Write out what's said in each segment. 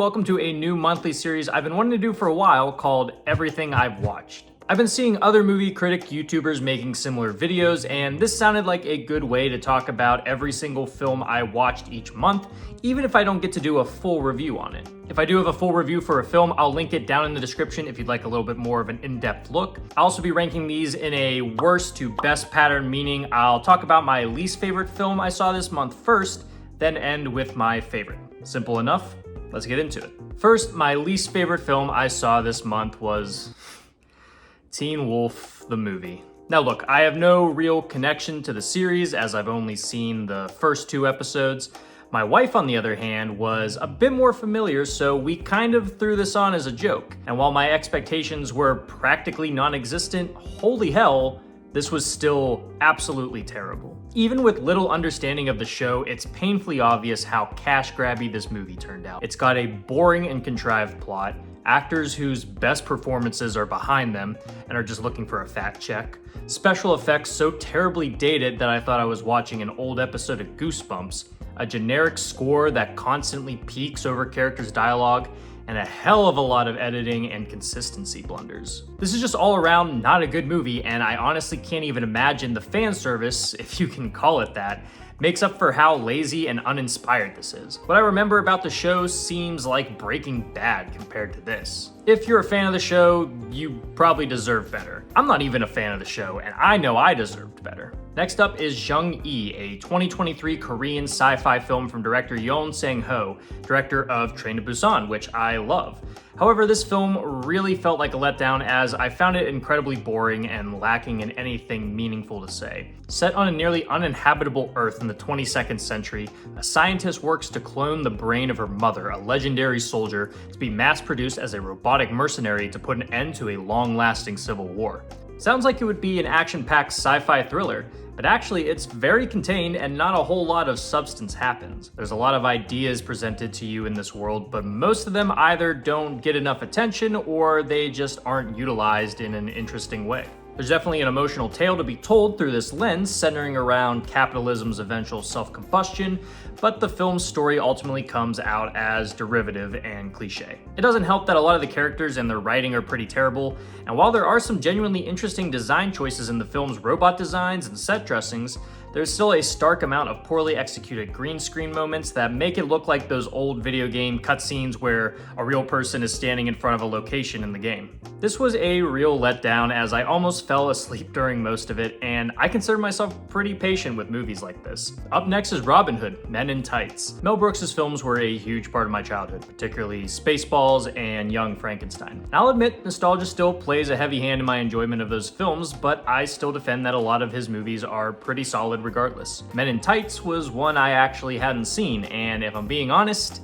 welcome to a new monthly series I've been wanting to do for a while called Everything I've Watched. I've been seeing other movie critic YouTubers making similar videos, and this sounded like a good way to talk about every single film I watched each month, even if I don't get to do a full review on it. If I do have a full review for a film, I'll link it down in the description if you'd like a little bit more of an in-depth look. I'll also be ranking these in a worst to best pattern, meaning I'll talk about my least favorite film I saw this month first, then end with my favorite. Simple enough? Let's get into it. First, my least favorite film I saw this month was Teen Wolf, the movie. Now look, I have no real connection to the series as I've only seen the first 2 episodes. My wife, on the other hand, was a bit more familiar, so we kind of threw this on as a joke. And while my expectations were practically non-existent, holy hell, this was still absolutely terrible. Even with little understanding of the show, it's painfully obvious how cash grabby this movie turned out. It's got a boring and contrived plot, actors whose best performances are behind them and are just looking for a fat check, special effects so terribly dated that I thought I was watching an old episode of Goosebumps, a generic score that constantly peaks over characters' dialogue, and a hell of a lot of editing and consistency blunders. This is just all around not a good movie, and I honestly can't even imagine the fan service, if you can call it that, makes up for how lazy and uninspired this is. What I remember about the show seems like Breaking Bad compared to this. If you're a fan of the show, you probably deserve better. I'm not even a fan of the show, and I know I deserved better. Next up is Jung-E, a 2023 Korean sci-fi film from director Yoon Sang-ho, director of Train to Busan, which I love. However, this film really felt like a letdown as I found it incredibly boring and lacking in anything meaningful to say. Set on a nearly uninhabitable Earth in the 22nd century, a scientist works to clone the brain of her mother, a legendary soldier, to be mass-produced as a robotic mercenary to put an end to a long-lasting civil war. Sounds like it would be an action-packed sci-fi thriller, but actually it's very contained and not a whole lot of substance happens. There's a lot of ideas presented to you in this world, but most of them either don't get enough attention or they just aren't utilized in an interesting way. There's definitely an emotional tale to be told through this lens, centering around capitalism's eventual self-combustion, but the film's story ultimately comes out as derivative and cliche. It doesn't help that a lot of the characters and their writing are pretty terrible, and while there are some genuinely interesting design choices in the film's robot designs and set dressings, there's still a stark amount of poorly executed green screen moments that make it look like those old video game cutscenes where a real person is standing in front of a location in the game. This was a real letdown as I almost fell asleep during most of it, and I consider myself pretty patient with movies like this. Up next is Robin Hood, Men in Tights. Mel Brooks' films were a huge part of my childhood, particularly Spaceballs and Young Frankenstein. And I'll admit, nostalgia still plays a heavy hand in my enjoyment of those films, but I still defend that a lot of his movies are pretty solid regardless. Men in Tights was one I actually hadn't seen, and if I'm being honest,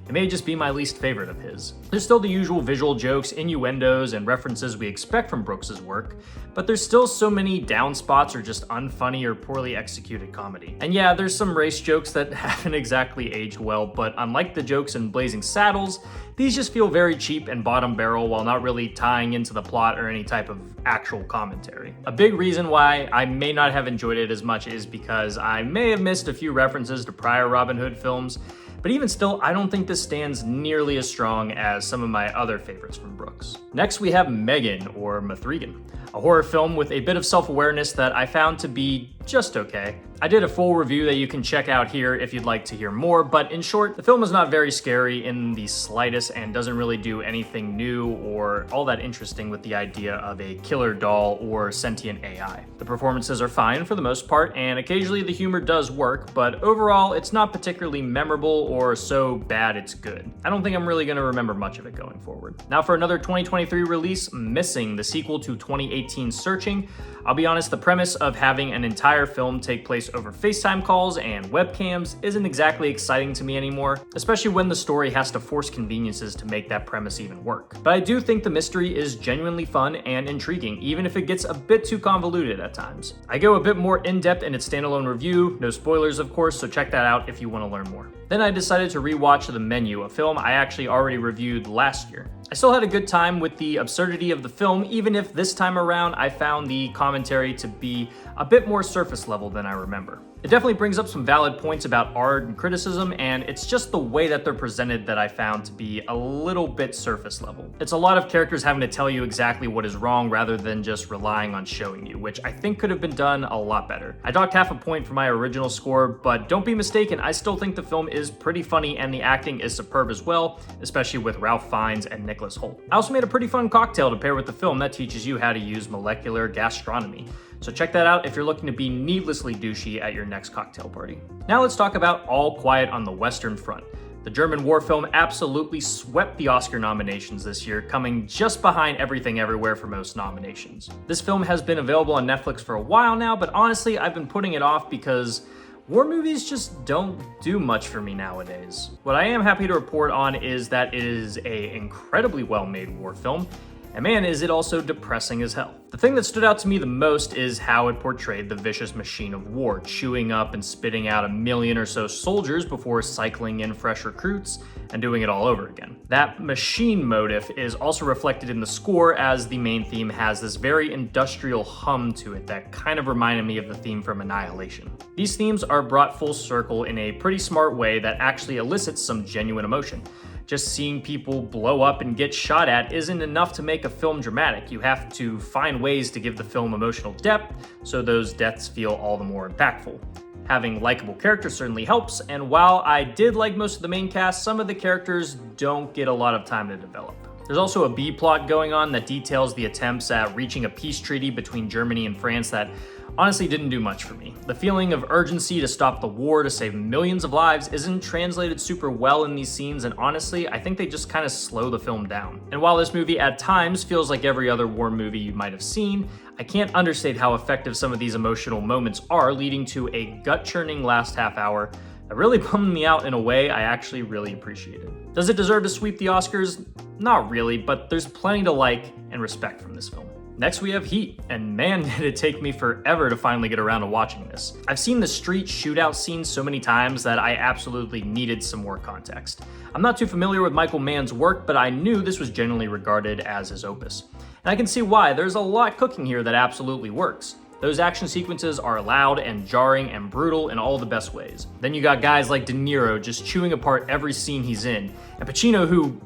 it may just be my least favorite of his. There's still the usual visual jokes, innuendos, and references we expect from Brooks' work, but there's still so many down spots or just unfunny or poorly executed comedy. And yeah, there's some race jokes that haven't exactly aged well, but unlike the jokes in Blazing Saddles, these just feel very cheap and bottom barrel while not really tying into the plot or any type of actual commentary. A big reason why I may not have enjoyed it as much is because I may have missed a few references to prior Robin Hood films, but even still, I don't think this stands nearly as strong as some of my other favorites from Brooks. Next, we have Megan, or Mithrigan, a horror film with a bit of self-awareness that I found to be just okay. I did a full review that you can check out here if you'd like to hear more, but in short, the film is not very scary in the slightest and doesn't really do anything new or all that interesting with the idea of a killer doll or sentient AI. The performances are fine for the most part, and occasionally the humor does work, but overall, it's not particularly memorable or so bad it's good. I don't think I'm really going to remember much of it going forward. Now for another 2023 release, Missing, the sequel to 2018 Searching. I'll be honest, the premise of having an entire film take place over FaceTime calls and webcams isn't exactly exciting to me anymore, especially when the story has to force conveniences to make that premise even work. But I do think the mystery is genuinely fun and intriguing, even if it gets a bit too convoluted at times. I go a bit more in-depth in its standalone review, no spoilers of course, so check that out if you want to learn more. Then I decided to rewatch The Menu, a film I actually already reviewed last year. I still had a good time with the absurdity of the film, even if this time around I found the commentary to be a bit more surface level than I remember. It definitely brings up some valid points about art and criticism, and it's just the way that they're presented that I found to be a little bit surface level. It's a lot of characters having to tell you exactly what is wrong rather than just relying on showing you, which I think could have been done a lot better. I docked half a point for my original score, but don't be mistaken, I still think the film is pretty funny and the acting is superb as well, especially with Ralph Fiennes and Nicholas Hoult. I also made a pretty fun cocktail to pair with the film that teaches you how to use molecular gastronomy. So check that out if you're looking to be needlessly douchey at your next cocktail party. Now let's talk about All Quiet on the Western Front. The German war film absolutely swept the Oscar nominations this year, coming just behind Everything Everywhere for most nominations. This film has been available on Netflix for a while now, but honestly, I've been putting it off because war movies just don't do much for me nowadays. What I am happy to report on is that it is an incredibly well-made war film, and man, is it also depressing as hell. The thing that stood out to me the most is how it portrayed the vicious machine of war, chewing up and spitting out 1 million or so soldiers before cycling in fresh recruits and doing it all over again. That machine motive is also reflected in the score, as the main theme has this very industrial hum to it that kind of reminded me of the theme from Annihilation. These themes are brought full circle in a pretty smart way that actually elicits some genuine emotion. Just seeing people blow up and get shot at isn't enough to make a film dramatic. You have to find ways to give the film emotional depth so those deaths feel all the more impactful. Having likable characters certainly helps, and while I did like most of the main cast, some of the characters don't get a lot of time to develop. There's also a B plot going on that details the attempts at reaching a peace treaty between Germany and France that honestly didn't do much for me. The feeling of urgency to stop the war to save millions of lives isn't translated super well in these scenes, and honestly, I think they just kind of slow the film down. And while this movie at times feels like every other war movie you might have seen, I can't understate how effective some of these emotional moments are, leading to a gut-churning last half hour that really bummed me out in a way I actually really appreciated. Does it deserve to sweep the Oscars? Not really, but there's plenty to like and respect from this film. Next we have Heat, and man did it take me forever to finally get around to watching this. I've seen the street shootout scene so many times that I absolutely needed some more context. I'm not too familiar with Michael Mann's work, but I knew this was generally regarded as his opus. And I can see why. There's a lot cooking here that absolutely works. Those action sequences are loud and jarring and brutal in all the best ways. Then you got guys like De Niro just chewing apart every scene he's in, and Pacino who,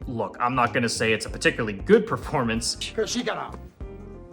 look, I'm not gonna say it's a particularly good performance. She got a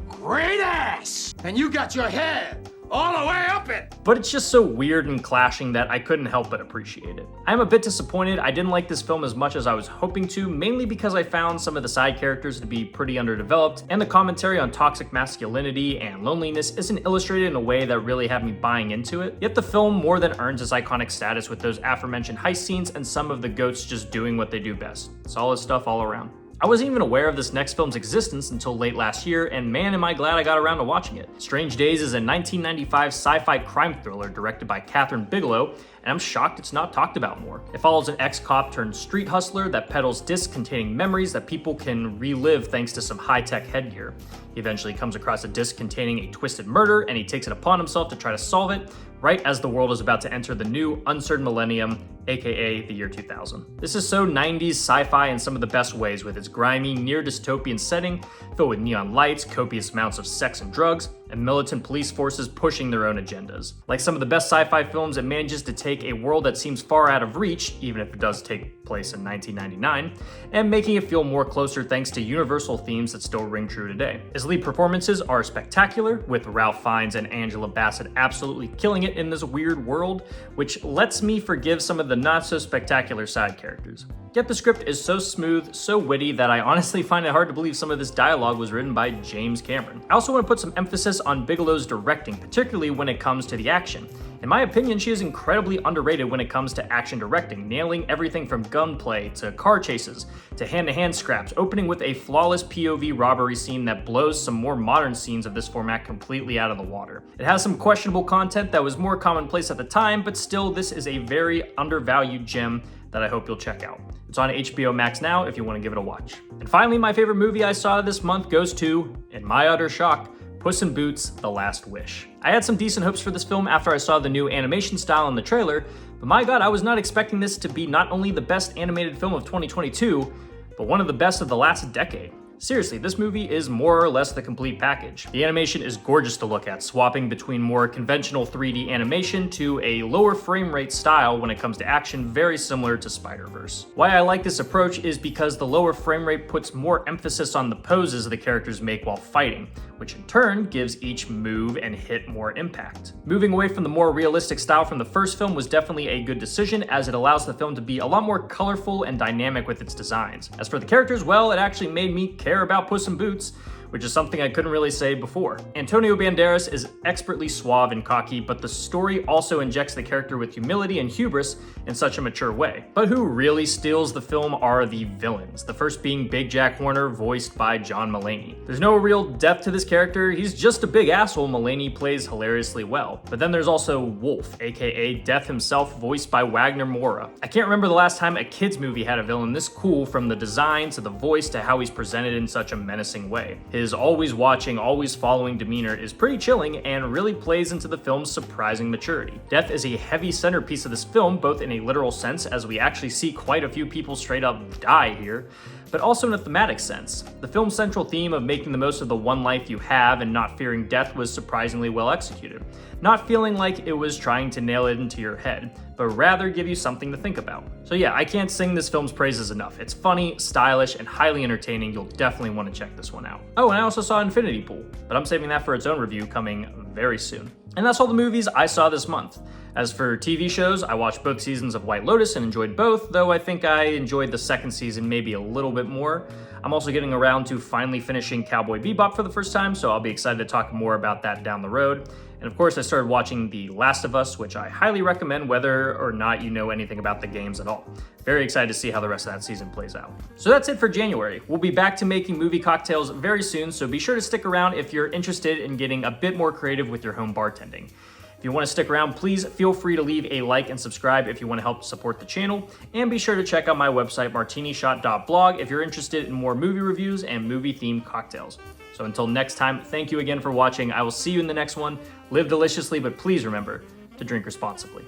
great ass, and you got your head all the way up it. But it's just so weird and clashing that I couldn't help but appreciate it. I'm a bit disappointed I didn't like this film as much as I was hoping to, mainly because I found some of the side characters to be pretty underdeveloped, and the commentary on toxic masculinity and loneliness isn't illustrated in a way that really had me buying into it. Yet the film more than earns its iconic status with those aforementioned heist scenes and some of the goats just doing what they do best. Solid stuff all around. I wasn't even aware of this next film's existence until late last year, and man am I glad I got around to watching it. Strange Days is a 1995 sci-fi crime thriller directed by Catherine Bigelow, and I'm shocked it's not talked about more. It follows an ex-cop turned street hustler that peddles discs containing memories that people can relive thanks to some high-tech headgear. He eventually comes across a disc containing a twisted murder, and he takes it upon himself to try to solve it, right as the world is about to enter the new uncertain millennium, aka the year 2000. This is so 90s sci-fi in some of the best ways, with its grimy, near-dystopian setting filled with neon lights, copious amounts of sex and drugs, and militant police forces pushing their own agendas. Like some of the best sci-fi films, it manages to take a world that seems far out of reach, even if it does take place in 1999, and making it feel more closer thanks to universal themes that still ring true today. His lead performances are spectacular, with Ralph Fiennes and Angela Bassett absolutely killing it in this weird world, which lets me forgive some of the not-so-spectacular side characters. Yet the script is so smooth, so witty, that I honestly find it hard to believe some of this dialogue was written by James Cameron. I also want to put some emphasis on Bigelow's directing, particularly when it comes to the action. In my opinion, she is incredibly underrated when it comes to action directing, nailing everything from gunplay to car chases to hand-to-hand scraps, opening with a flawless POV robbery scene that blows some more modern scenes of this format completely out of the water. It has some questionable content that was more commonplace at the time, but still, this is a very undervalued gem that I hope you'll check out. It's on HBO Max now if you want to give it a watch. And finally, my favorite movie I saw this month goes to, in my utter shock, Puss in Boots: The Last Wish. I had some decent hopes for this film after I saw the new animation style in the trailer, but my god, I was not expecting this to be not only the best animated film of 2022, but one of the best of the last decade. Seriously, this movie is more or less the complete package. The animation is gorgeous to look at, swapping between more conventional 3D animation to a lower frame rate style when it comes to action, very similar to Spider-Verse. Why I like this approach is because the lower frame rate puts more emphasis on the poses the characters make while fighting, which in turn gives each move and hit more impact. Moving away from the more realistic style from the first film was definitely a good decision, as it allows the film to be a lot more colorful and dynamic with its designs. As for the characters, well, it actually made me care about Puss in Boots, which is something I couldn't really say before. Antonio Banderas is expertly suave and cocky, but the story also injects the character with humility and hubris in such a mature way. But who really steals the film are the villains, the first being Big Jack Horner, voiced by John Mulaney. There's no real depth to this character, he's just a big asshole Mulaney plays hilariously well. But then there's also Wolf, aka Death himself, voiced by Wagner Moura. I can't remember the last time a kids movie had a villain this cool, from the design to the voice to how he's presented in such a menacing way. His always watching, always following demeanor is pretty chilling and really plays into the film's surprising maturity. Death is a heavy centerpiece of this film, both in a literal sense, as we actually see quite a few people straight up die here, but also in a thematic sense. The film's central theme of making the most of the one life you have and not fearing death was surprisingly well executed, not feeling like it was trying to nail it into your head, but rather give you something to think about. So yeah, I can't sing this film's praises enough. It's funny, stylish, and highly entertaining. You'll definitely want to check this one out. Oh, and I also saw Infinity Pool, but I'm saving that for its own review coming very soon. And that's all the movies I saw this month. As for TV shows, I watched both seasons of White Lotus and enjoyed both, though I think I enjoyed the second season maybe a little bit more. I'm also getting around to finally finishing Cowboy Bebop for the first time, so I'll be excited to talk more about that down the road. And of course, I started watching The Last of Us, which I highly recommend whether or not you know anything about the games at all. Very excited to see how the rest of that season plays out. So that's it for January. We'll be back to making movie cocktails very soon, so be sure to stick around if you're interested in getting a bit more creative with your home bartending. If you want to stick around, please feel free to leave a like and subscribe if you want to help support the channel, and be sure to check out my website, martinishot.blog, if you're interested in more movie reviews and movie-themed cocktails. So until next time, thank you again for watching. I will see you in the next one. Live deliciously, but please remember to drink responsibly.